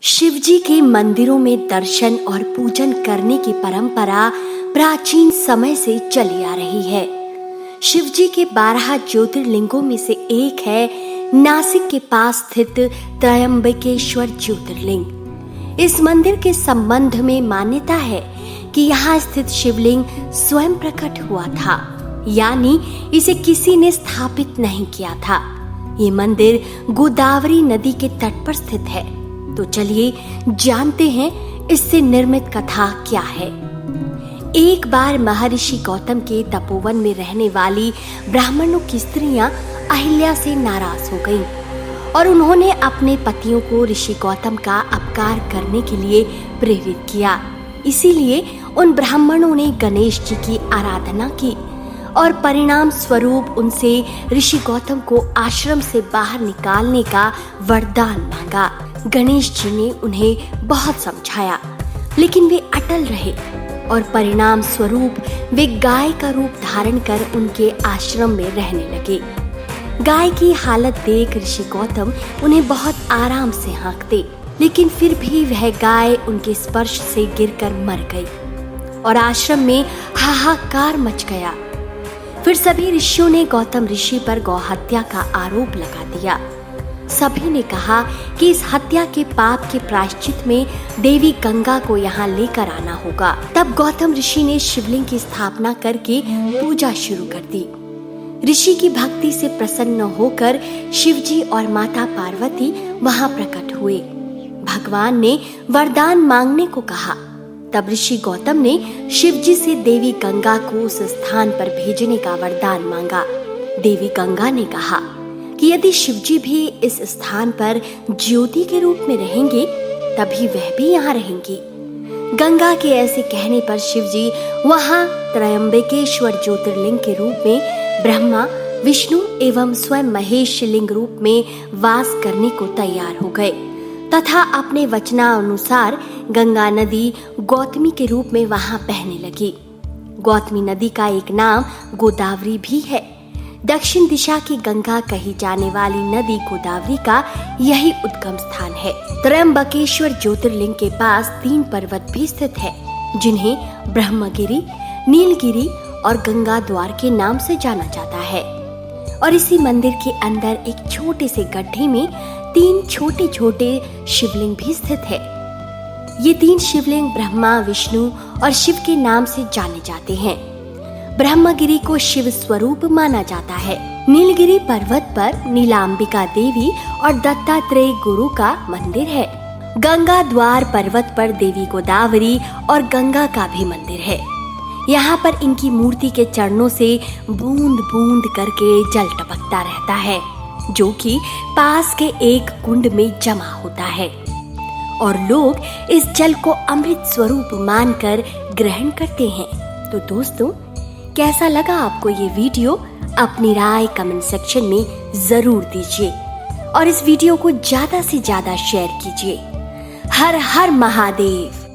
शिवजी के मंदिरों में दर्शन और पूजन करने की परंपरा प्राचीन समय से चली आ रही है। शिवजी के 12 ज्योतिर्लिंगों में से एक है नासिक के पास स्थित त्रयंबकेश्वर ज्योतिर्लिंग। इस मंदिर के संबंध में मान्यता है कि यहाँ स्थित शिवलिंग स्वयं प्रकट हुआ था, यानी इसे किसी ने स्थापित नहीं किया था। ये मंदिर गोदावरी नदी के तट पर स्थित है। तो चलिए जानते हैं इससे निर्मित कथा क्या है। एक बार महर्षि गौतम के तपोवन में रहने वाली ब्राह्मणों की स्त्रियां अहिल्या से नाराज हो गईं और उन्होंने अपने पतियों को ऋषि गौतम का अपकार करने के लिए प्रेरित किया। इसीलिए उन ब्राह्मणों ने गणेश जी की आराधना की और परिणाम स्वरूप उनसे ऋषि गौतम को आश्रम से बाहर निकालने का वरदान मांगा। गणेश जी ने उन्हें बहुत समझाया, लेकिन वे अटल रहे और परिणाम स्वरूप वे गाय का रूप धारण कर उनके आश्रम में रहने लगे। गाय की हालत देख ऋषि गौतम उन्हें बहुत आराम से हाँकते, लेकिन फिर भी वह गाय उनके स्पर्श से गिरकर मर गई और आश्रम में हाहाकार मच गया। फिर सभी ऋषियों ने गौतम ऋषि पर गौहत्या का आरोप लगा दिया। सभी ने कहा कि इस हत्या के पाप के प्रायश्चित में देवी गंगा को यहाँ लेकर आना होगा। तब गौतम ऋषि ने शिवलिंग की स्थापना करके पूजा शुरू कर दी। ऋषि की भक्ति से प्रसन्न होकर शिवजी और माता पार्वती वहाँ प्रकट हुए। भगवान ने वरदान मांगने को कहा। तब ऋषि गौतम ने शिवजी से देवी गंगा को उस स्थान पर भेजने का वरदान मांगा। देवी गंगा ने कहा कि यदि शिवजी भी इस स्थान पर ज्योति के रूप में रहेंगे, तभी वह भी यहाँ रहेंगी। गंगा के ऐसे कहने पर शिवजी वहाँ त्रयंबकेश्वर ज्योतिर्लिंग के रूप में ब्रह्मा, विष्णु एवं स्वयं महेश लिंग रूप में वास करने को तैयार हो गए तथा अपने वचनानुसार गंगा नदी गौतमी के रूप में वहाँ बहने लगी। गौतमी नदी का एक नाम गोदावरी भी है। दक्षिण दिशा की गंगा कही जाने वाली नदी गोदावरी का यही उद्गम स्थान है। त्रयंबकेश्वर ज्योतिर्लिंग के पास 3 पर्वत भी स्थित है, जिन्हें ब्रह्मगिरी, नीलगिरी और गंगा द्वार के नाम से जाना जाता है। और इसी मंदिर के अंदर एक छोटे से गड्ढे में 3 छोटे छोटे शिवलिंग भी स्थित है। ये 3 शिवलिंग ब्रह्मा, विष्णु और शिव के नाम से जाने जाते हैं। ब्रह्मगिरी को शिव स्वरूप माना जाता है। नीलगिरी पर्वत पर नीलांबिका देवी और दत्तात्रेय गुरु का मंदिर है। गंगा द्वार पर्वत पर देवी गोदावरी और गंगा का भी मंदिर है। यहाँ पर इनकी मूर्ति के चरणों से बूंद बूंद करके जल टपकता रहता है, जो कि पास के एक कुंड में जमा होता है और लोग इस जल को अमृत स्वरूप मानकर ग्रहण करते हैं। तो दोस्तों, कैसा लगा आपको ये वीडियो? अपनी राय कमेंट सेक्शन में जरूर दीजिए और इस वीडियो को ज्यादा से ज्यादा शेयर कीजिए। हर हर महादेव।